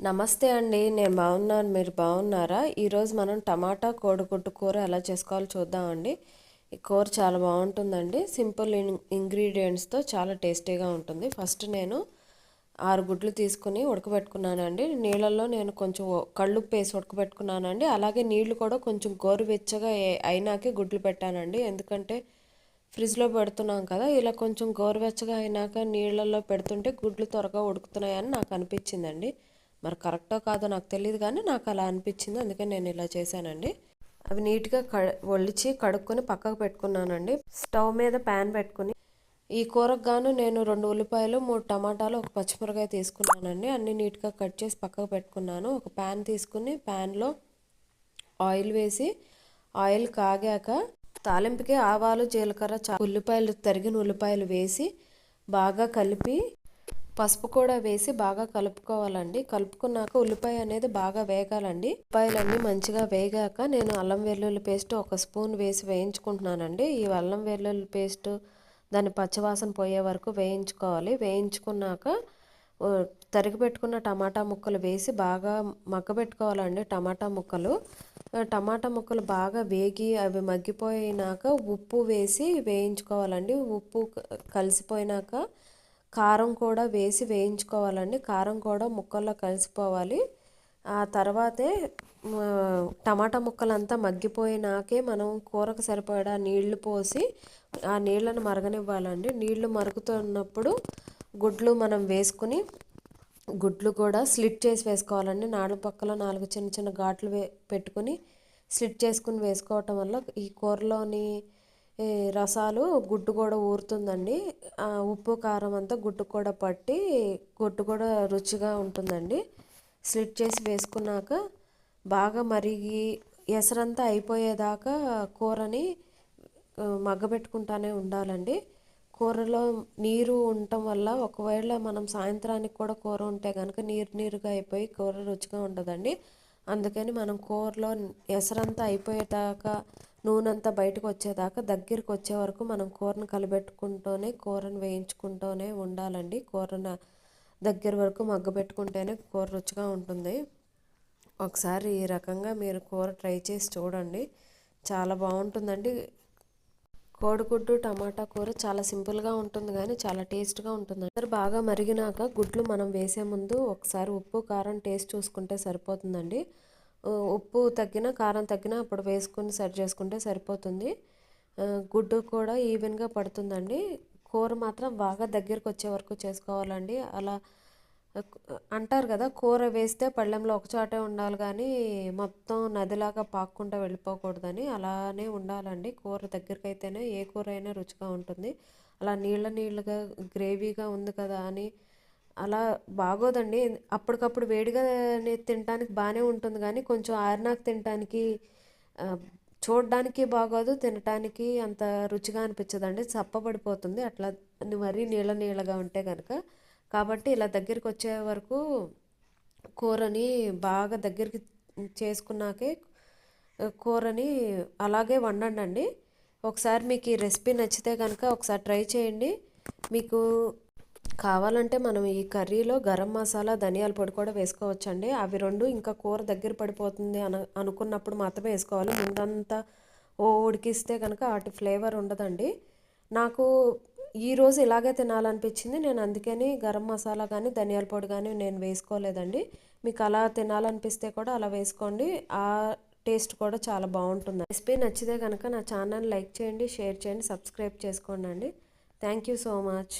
నమస్తే అండి. నేను బాగున్నాను. మీరు బాగున్నారా? ఈరోజు మనం టమాటా కోడిగుడ్డు కూర ఎలా చేసుకోవాలో చూద్దామండి. ఈ కూర చాలా బాగుంటుందండి. సింపుల్ ఇంగ్రీడియంట్స్తో చాలా టేస్టీగా ఉంటుంది. ఫస్ట్ నేను 6 గుడ్లు తీసుకుని ఉడకబెట్టుకున్నానండి. నీళ్ళల్లో నేను కొంచెం కళ్ళుప్పు వేసి ఉడకబెట్టుకున్నానండి. అలాగే నీళ్లు కూడా కొంచెం గోరువెచ్చగా అయినాకే గుడ్లు పెట్టానండి. ఎందుకంటే ఫ్రిడ్జ్లో పెడుతున్నాం కదా, ఇలా కొంచెం గోరువెచ్చగా అయినాక నీళ్ళల్లో పెడుతుంటే గుడ్లు త్వరగా ఉడుకుతున్నాయని నాకు అనిపించిందండి. మరి కరెక్టో కాదో నాకు తెలియదు, కానీ నాకు అలా అనిపించింది. అందుకే నేను ఇలా చేశానండి. అవి నీట్గా ఒలిచి కడుక్కొని పక్కకు పెట్టుకున్నానండి. స్టవ్ మీద ప్యాన్ పెట్టుకుని ఈ కూరకు గాను నేను 2 ఉల్లిపాయలు, 3 టమాటాలు, ఒక పచ్చిమిరకాయ తీసుకున్నానండి. అన్నీ నీట్గా కట్ చేసి పక్కకు పెట్టుకున్నాను. ఒక ప్యాన్ తీసుకుని ప్యాన్లో ఆయిల్ వేసి ఆయిల్ కాగాక తాలింపుకి ఆవాలు, జీలకర్ర, తరిగిన ఉల్లిపాయలు వేసి బాగా కలిపి పసుపు కూడా వేసి బాగా కలుపుకోవాలండి. కలుపుకున్నాక ఉల్లిపాయ అనేది బాగా వేగాలండి. ఉల్లిపాయలన్నీ మంచిగా వేగాక నేను అల్లం వెల్లుల్లి పేస్ట్ 1 స్పూన్ వేసి వేయించుకుంటున్నానండి. ఈ అల్లం వెల్లుల్లి పేస్ట్ దాని పచ్చివాసన పోయే వరకు వేయించుకోవాలి. వేయించుకున్నాక తరిగి పెట్టుకున్న టమాటా ముక్కలు వేసి బాగా మగ్గబెట్టుకోవాలండి. టమాటా ముక్కలు బాగా వేగి అవి మగ్గిపోయినాక ఉప్పు వేసి వేయించుకోవాలండి. ఉప్పు కలిసిపోయినాక కారం కూడా వేసి వేయించుకోవాలండి. కారం కూడా ముక్కల్లో కలిసిపోవాలి. ఆ తర్వాతే టమాటా ముక్కలంతా మగ్గిపోయినాకే మనం కూరకు సరిపడా నీళ్లు పోసి ఆ నీళ్ళను మరగనివ్వాలండి. నీళ్లు మరుగుతున్నప్పుడు గుడ్లు మనం వేసుకుని గుడ్లు కూడా స్లిట్ చేసి వేసుకోవాలండి. 4 పక్కల 4 చిన్న చిన్న ఘాట్లు పెట్టుకుని స్లిట్ చేసుకుని వేసుకోవటం వల్ల ఈ కూరలోని రసాలు గుడ్డు కూడా ఊరుతుందండి. ఉప్పు కారం అంతా గుడ్డు కూడా పట్టి గుడ్డు కూడా రుచిగా ఉంటుందండి. స్లిట్ చేసి వేసుకున్నాక బాగా మరిగి ఎసరంతా అయిపోయేదాకా కూరని మగ్గబెట్టుకుంటానే ఉండాలండి. కూరలో నీరు ఉండటం వల్ల ఒకవేళ మనం సాయంత్రానికి కూడా కూర ఉంటే కనుక నీరుగా అయిపోయి కూర రుచిగా ఉండదండి. అందుకని మనం కూరలో ఎసరంతా అయిపోయేదాకా నూనెంతా బయటకు వచ్చేదాకా దగ్గరికి వచ్చే వరకు మనం కూరను కలిపెట్టుకుంటూనే కూరను వేయించుకుంటూనే ఉండాలండి. కూరను దగ్గర వరకు మగ్గబెట్టుకుంటేనే కూర రుచిగా ఉంటుంది. ఒకసారి ఈ రకంగా మీరు కూర ట్రై చేసి చూడండి. చాలా బాగుంటుందండి. కోడిగుడ్డు టమాటా కూర చాలా సింపుల్గా ఉంటుంది, కానీ చాలా టేస్ట్గా ఉంటుంది. అందరు బాగా మరిగినాక గుడ్లు మనం వేసే ముందు ఒకసారి ఉప్పు కారం టేస్ట్ చూసుకుంటే సరిపోతుందండి. ఉప్పు తగ్గినా కారం తగ్గినా అప్పుడు వేసుకుని సరి చేసుకుంటే సరిపోతుంది. గుడ్డు కూడా ఈవెన్గా పడుతుందండి. కూర మాత్రం బాగా దగ్గరికి వచ్చే వరకు చేసుకోవాలండి. అలా అంటారు కదా, కూర వేస్తే పళ్ళెంలో ఒకచోటే ఉండాలి కానీ మొత్తం నదిలాగా పాక్కుంటూ వెళ్ళిపోకూడదని. అలానే ఉండాలండి. కూర దగ్గరికి అయితేనే ఏ కూర అయినా రుచిగా ఉంటుంది. అలా నీళ్ళగా గ్రేవీగా ఉంది కదా అని అలా బాగోదండి. అప్పటికప్పుడు వేడిగా తినడానికి బాగానే ఉంటుంది, కానీ కొంచెం ఆరినాక తినడానికి చూడడానికి బాగోదు, తినడానికి అంత రుచిగా అనిపించదండి. చప్పబడిపోతుంది అట్లా మరీ నీళ్ళగా ఉంటే కనుక. కాబట్టి ఇలా దగ్గరికి వచ్చే వరకు కూరని బాగా దగ్గరికి చేసుకున్నాకే కూరని అలాగే వండండి. ఒకసారి మీకు ఈ రెసిపీ నచ్చితే కనుక ఒకసారి ట్రై చేయండి. మీకు కావాలంటే మనం ఈ కర్రీలో గరం మసాలా, ధనియాల పొడి కూడా వేసుకోవచ్చండి. అవి 2 ఇంకా కూర దగ్గర పడిపోతుంది అనుకున్నప్పుడు మాత్రమే వేసుకోవాలి. ముందంతా ఉడికిస్తే కనుక వాటి ఫ్లేవర్ ఉండదండి. నాకు ఈరోజు ఇలాగే తినాలనిపించింది. నేను అందుకని గరం మసాలా కానీ ధనియాల పొడి కానీ నేను వేసుకోలేదండి. మీకు అలా తినాలనిపిస్తే కూడా అలా వేసుకోండి. ఆ టేస్ట్ కూడా చాలా బాగుంటుంది. రెసిపీ నచ్చితే కనుక నా ఛానల్ లైక్ చేయండి, షేర్ చేయండి, సబ్స్క్రైబ్ చేసుకోండి అండి. Thank you so much.